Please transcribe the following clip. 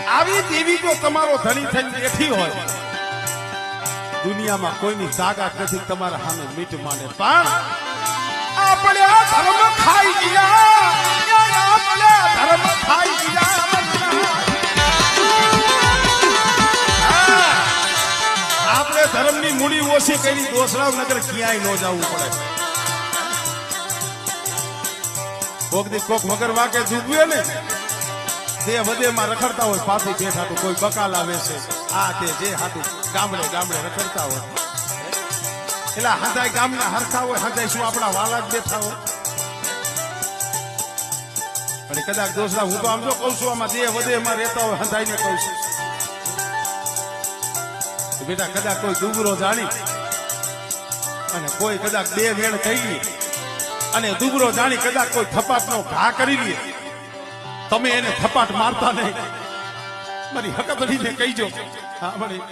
આવી દેવી જો તમારો ધણી થઈને બેઠી હોય દુનિયામાં કોઈની તાકાત નથી તમારા સામે મીટ માંડે પણ આપણે આ ધર્મ ખાઈ ગયા આપણે ધર્મ ખાઈ ગયા આપણે ધર્મની મૂડી ઓછી કરી દોસરાવ નગર ક્યાંય ન જવું પડે કોક દી કોક મગર વાકે ડૂબવે ને તે વધેમાં રખડતા હોય પાછી બેઠા તો કોઈ બકાલા વેસે આ તે જે હાથું ગામડે ગામડે રખડતા હોય એટલે હંધાય ગામના હરખા હોય હંધાય શું આપણા વાલા જ બેઠા હોય અને કદાચ દોસરા હું તો આમ જો કહું છું આમાં દેહ વધેમાં રહેતા હોય હંધાઈ ને કહું છું બેટા કદાચ કોઈ દુબરો જાણી અને કોઈ કદાચ બે વેણ થઈ ગઈ અને દુબરો જાણી કદાચ કોઈ થપાટનો ઘા કરી લે તમે એને થપાટ મારતા નહીં મારી હકતડીને કહીજો હા મારી